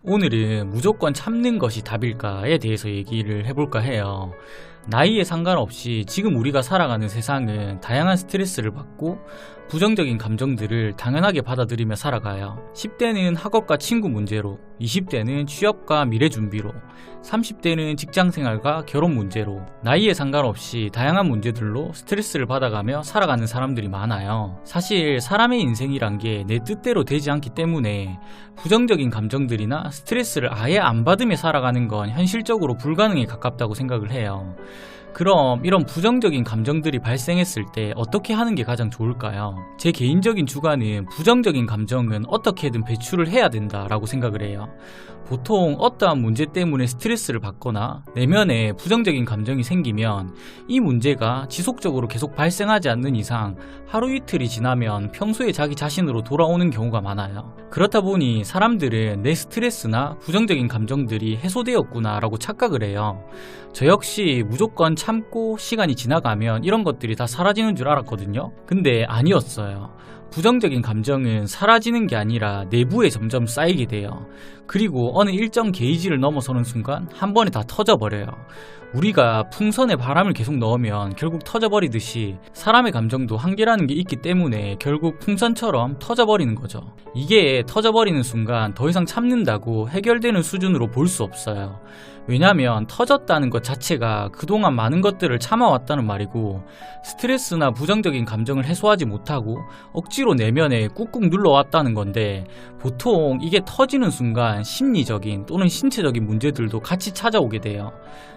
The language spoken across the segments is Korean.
오늘은 무조건 참는 것이 답일까에 대해서 얘기를 해볼까 해요. 나이에 상관없이 지금 우리가 살아가는 세상은 다양한 스트레스를 받고 부정적인 감정들을 당연하게 받아들이며 살아가요. 10대는 학업과 친구 문제로, 20대는 취업과 미래 준비로, 30대는 직장생활과 결혼 문제로 나이에 상관없이 다양한 문제들로 스트레스를 받아가며 살아가는 사람들이 많아요. 사실 사람의 인생이란 게 내 뜻대로 되지 않기 때문에 부정적인 감정들이나 스트레스를 아예 안 받으며 살아가는 건 현실적으로 불가능에 가깝다고 생각을 해요. 그럼 이런 부정적인 감정들이 발생했을 때 어떻게 하는 게 가장 좋을까요? 제 개인적인 주관은 부정적인 감정은 어떻게든 배출을 해야 된다라고 생각을 해요. 보통 어떠한 문제 때문에 스트레스를 받거나 내면에 부정적인 감정이 생기면 이 문제가 지속적으로 계속 발생하지 않는 이상 하루 이틀이 지나면 평소에 자기 자신으로 돌아오는 경우가 많아요. 그렇다 보니 사람들은 내 스트레스나 부정적인 감정들이 해소되었구나 라고 착각을 해요. 저 역시 무조건 참고 시간이 지나가면 이런 것들이 다 사라지는 줄 알았거든요. 근데 아니었어요. 부정적인 감정은 사라지는 게 아니라 내부에 점점 쌓이게 돼요. 그리고 어느 일정 게이지를 넘어서는 순간 한 번에 다 터져버려요. 우리가 풍선에 바람을 계속 넣으면 결국 터져버리듯이 사람의 감정도 한계라는 게 있기 때문에 결국 풍선처럼 터져버리는 거죠. 이게 터져버리는 순간 더 이상 참는다고 해결되는 수준으로 볼 수 없어요. 왜냐면 터졌다는 것 자체가 그동안 많은 것들을 참아왔다는 말이고 스트레스나 부정적인 감정을 해소하지 못하고 억지로 내면에 꾹꾹 눌러왔다는 건데 보통 이게 터지는 순간 심리적인 또는 신체적인 문제들도 같이 찾아오게 돼요.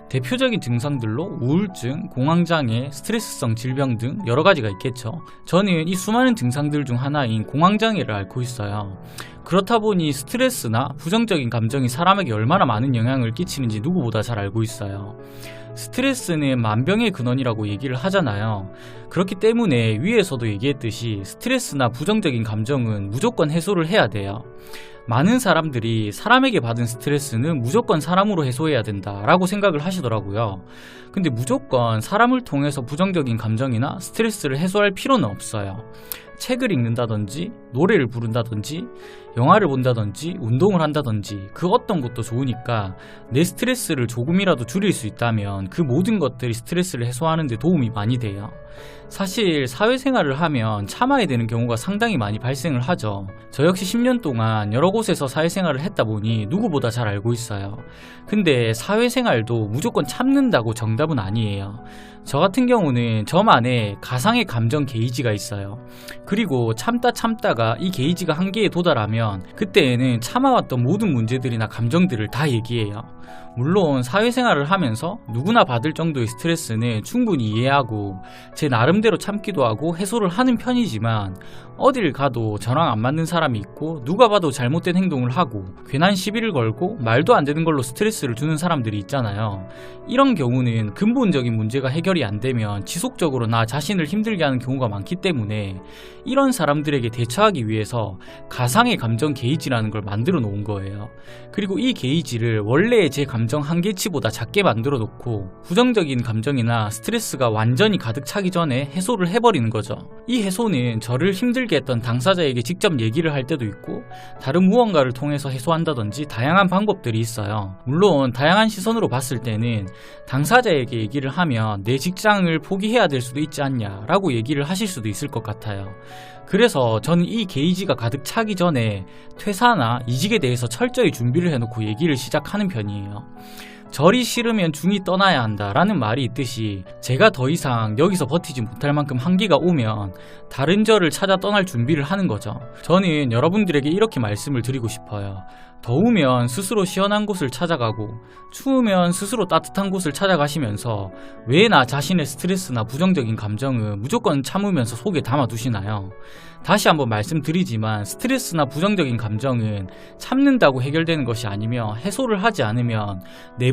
대표적인 증상들로 우울증, 공황장애, 스트레스성 질병 등 여러 가지가 있겠죠. 저는 이 수많은 증상들 중 하나인 공황장애를 앓고 있어요. 그렇다 보니 스트레스나 부정적인 감정이 사람에게 얼마나 많은 영향을 끼치는지 누구보다 잘 알고 있어요. 스트레스는 만병의 근원이라고 얘기를 하잖아요. 그렇기 때문에 위에서도 얘기했듯이 스트레스나 부정적인 감정은 무조건 해소를 해야 돼요. 많은 사람들이 사람에게 받은 스트레스는 무조건 사람으로 해소해야 된다라고 생각을 하시더라고요. 근데 무조건 사람을 통해서 부정적인 감정이나 스트레스를 해소할 필요는 없어요. 책을 읽는다든지 노래를 부른다든지 영화를 본다든지 운동을 한다든지 그 어떤 것도 좋으니까 내 스트레스를 조금이라도 줄일 수 있다면 그 모든 것들이 스트레스를 해소하는 데 도움이 많이 돼요. 사실 사회생활을 하면 참아야 되는 경우가 상당히 많이 발생을 하죠. 저 역시 10년 동안 여러 곳에서 사회생활을 했다 보니 누구보다 잘 알고 있어요. 근데 사회생활도 무조건 참는다고 정답은 아니에요. 저 같은 경우는 저만의 가상의 감정 게이지가 있어요. 그리고 참다가 이 게이지가 한계에 도달하면 그때에는 참아왔던 모든 문제들이나 감정들을 다 얘기해요. 물론 사회생활을 하면서 누구나 받을 정도의 스트레스는 충분히 이해하고 제 나름대로 참기도 하고 해소를 하는 편이지만 어딜 가도 저랑 안 맞는 사람이 있고 누가 봐도 잘못된 행동을 하고 괜한 시비를 걸고 말도 안 되는 걸로 스트레스를 주는 사람들이 있잖아요. 이런 경우는 근본적인 문제가 해결이 안 되면 지속적으로 나 자신을 힘들게 하는 경우가 많기 때문에 이런 사람들에게 대처하기 위해서 가상의 감정 게이지라는 걸 만들어 놓은 거예요. 그리고 이 게이지를 원래의 제 감정 한계치보다 작게 만들어 놓고 부정적인 감정이나 스트레스가 완전히 가득 차기 전에 해소를 해버리는 거죠. 이 해소는 저를 힘들게 했던 당사자에게 직접 얘기를 할 때도 있고 다른 무언가를 통해서 해소한다든지 다양한 방법들이 있어요. 물론 다양한 시선으로 봤을 때는 당사자에게 얘기를 하면 내 직장을 포기해야 될 수도 있지 않냐 라고 얘기를 하실 수도 있을 것 같아요. 그래서 저는 이 게이지가 가득 차기 전에 퇴사나 이직에 대해서 철저히 준비를 해놓고 얘기를 시작하는 편이에요. 절이 싫으면 중이 떠나야 한다라는 말이 있듯이 제가 더 이상 여기서 버티지 못할 만큼 한계가 오면 다른 절을 찾아 떠날 준비를 하는 거죠. 저는 여러분들에게 이렇게 말씀을 드리고 싶어요. 더우면 스스로 시원한 곳을 찾아가고 추우면 스스로 따뜻한 곳을 찾아가시면서 왜 나 자신의 스트레스나 부정적인 감정은 무조건 참으면서 속에 담아두시나요? 다시 한번 말씀드리지만 스트레스나 부정적인 감정은 참는다고 해결되는 것이 아니며 해소를 하지 않으면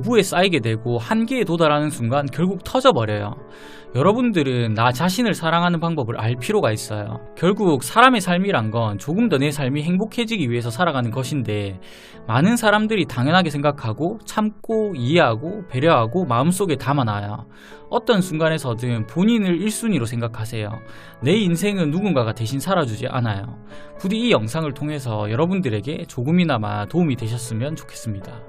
내부에 쌓이게 되고 한계에 도달하는 순간 결국 터져버려요. 여러분들은 나 자신을 사랑하는 방법을 알 필요가 있어요. 결국 사람의 삶이란 건 조금 더 내 삶이 행복해지기 위해서 살아가는 것인데, 많은 사람들이 당연하게 생각하고 참고 이해하고 배려하고 마음속에 담아놔요. 어떤 순간에서든 본인을 1순위로 생각하세요. 내 인생은 누군가가 대신 살아주지 않아요. 부디 이 영상을 통해서 여러분들에게 조금이나마 도움이 되셨으면 좋겠습니다.